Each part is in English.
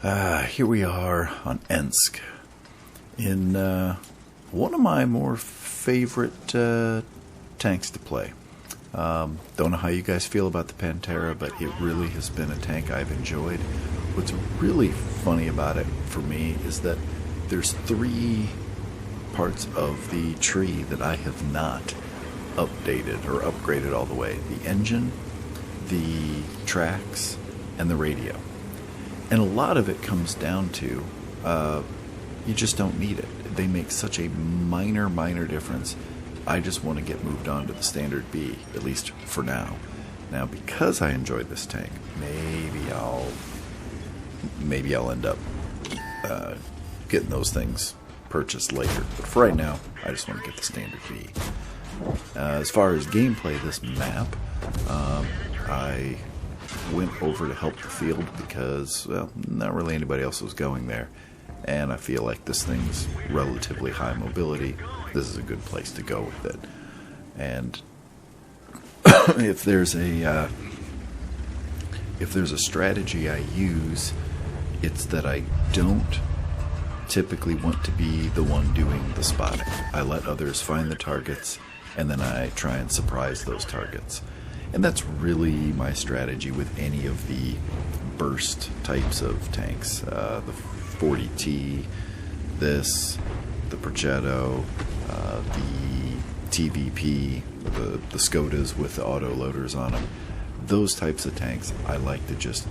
Here we are on Ensk in one of my more favorite tanks to play. Don't know how you guys feel about the Pantera, but it really has been a tank I've enjoyed. What's really funny about it for me is that there's three parts of the tree that I have not updated or upgraded all the way. The engine, the tracks, and the radio. And a lot of it comes down to you just don't need it. They make such a minor difference. I just want to get moved on to the standard B, at least for now. Now, because I enjoyed this tank, maybe I'll end up getting those things purchased later. But for right now, I just want to get the standard B. As far as gameplay, this map, I went over to help the field because, well, not really anybody else was going there. And I feel like this thing's relatively high mobility. This is a good place to go with it. And if there's a strategy I use, it's that I don't typically want to be the one doing the spotting. I let others find the targets, and then I try and surprise those targets. And that's really my strategy with any of the burst types of tanks. The 40T, the Progetto, the TVP, the Skodas with the auto loaders on them. Those types of tanks, I like to just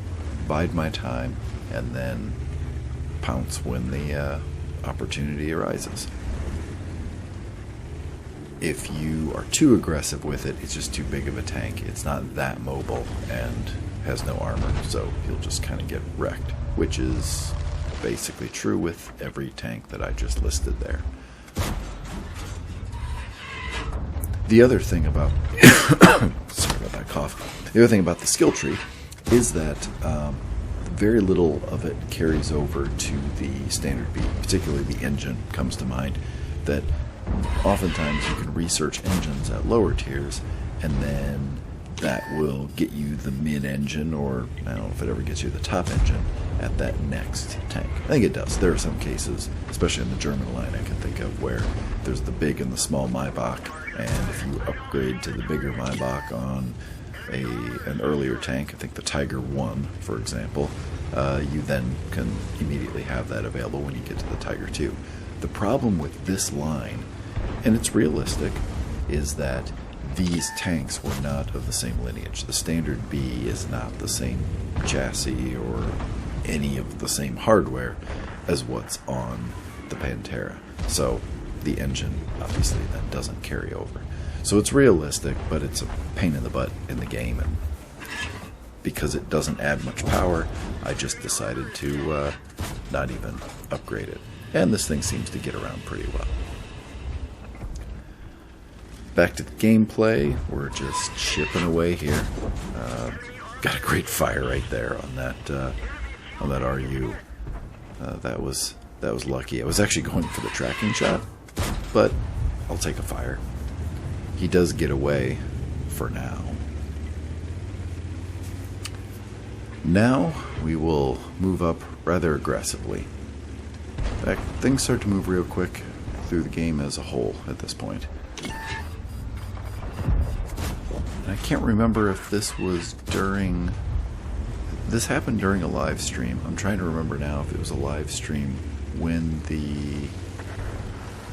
bide my time and then pounce when the opportunity arises. If you are too aggressive with it, it's just too big of a tank. It's not that mobile and has no armor, so you'll just kind of get wrecked, which is basically true with every tank that I just listed there. The other thing about sorry about that cough. The other thing about the skill tree is that very little of it carries over to the standard B. Particularly the engine comes to mind. That oftentimes you can research engines at lower tiers, and then that will get you the mid-engine, or I don't know if it ever gets you the top engine at that next tank. I think it does. There are some cases, especially in the German line I can think of, where there's the big and the small Maybach, and if you upgrade to the bigger Maybach on an earlier tank, I think the Tiger 1, for example, you then can immediately have that available when you get to the Tiger 2. The problem with this line, and it's realistic, is that these tanks were not of the same lineage. The standard B is not the same chassis or any of the same hardware as what's on the Pantera. So the engine obviously then doesn't carry over. So it's realistic, but it's a pain in the butt in the game, and because it doesn't add much power, I just decided to not even upgrade it. And this thing seems to get around pretty well. Back to the gameplay, we're just chipping away here. Got a great fire right there on that RU. That was lucky. I was actually going for the tracking shot, but I'll take a fire. He does get away for now. Now we will move up rather aggressively. In fact, things start to move real quick through the game as a whole at this point. And I can't remember if this was during... This happened during a live stream. I'm trying to remember now if it was a live stream when the...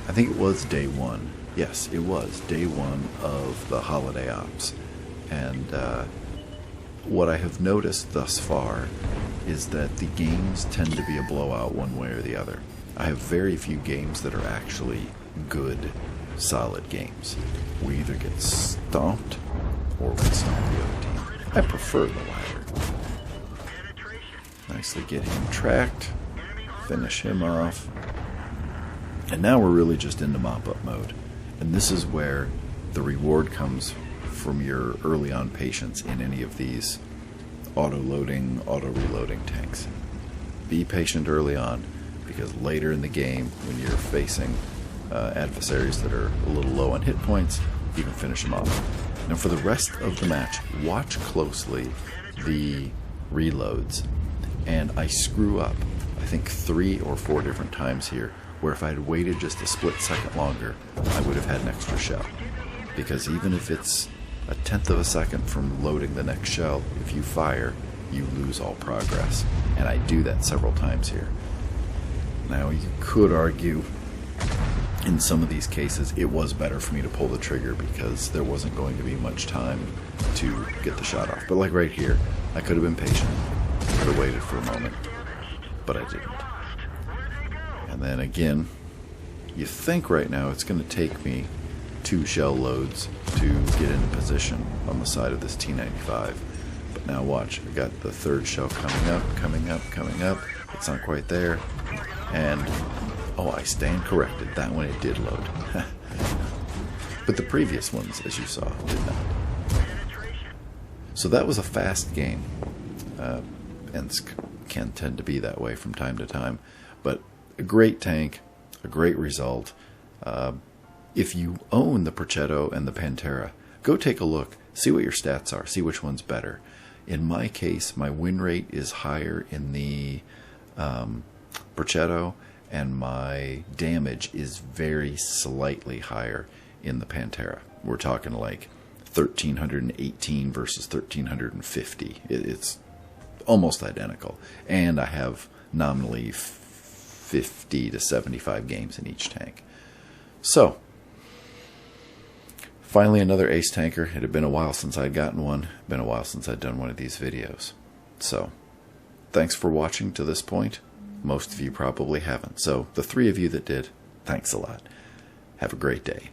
I think it was day one. Yes, it was day one of the holiday ops. And what I have noticed thus far is that the games tend to be a blowout one way or the other. I have very few games that are actually good, solid games. We either get stomped or we stomp the other team. I prefer the latter. Nicely get him tracked, finish him off. And now we're really just into mop-up mode. And this is where the reward comes from your early on patience in any of these auto-loading, auto-reloading tanks. Be patient early on, because later in the game, when you're facing adversaries that are a little low on hit points, you can finish them off. Now for the rest of the match, watch closely the reloads And I screw up, I think 3 or 4 different times here, where if I had waited just a split second longer, I would have had an extra shell. Because even if it's a tenth of a second from loading the next shell, if you fire, you lose all progress. And I do that several times here. Now, you could argue in some of these cases it was better for me to pull the trigger because there wasn't going to be much time to get the shot off. But like right here, I could have been patient, could have waited for a moment, but I didn't. And then again, you think right now it's going to take me 2 shell loads to get into position on the side of this T95. But now watch, I got the 3rd shell coming up, coming up, coming up. It's not quite there. And, oh, I stand corrected. That one, it did load. But the previous ones, as you saw, did not. So that was a fast game. And can tend to be that way from time to time. But a great tank, a great result. If you own the Perchetto and the Pantera, go take a look, see what your stats are, see which one's better. In my case, my win rate is higher in the Perchetto, and my damage is very slightly higher in the Pantera. We're talking like 1,318 versus 1,350. It's almost identical. And I have nominally 50 to 75 games in each tank. So, finally another ace tanker. It had been a while since I'd gotten one. Been a while since I'd done one of these videos. So, thanks for watching to this point. Most of you probably haven't. So, the 3 of you that did, thanks a lot. Have a great day.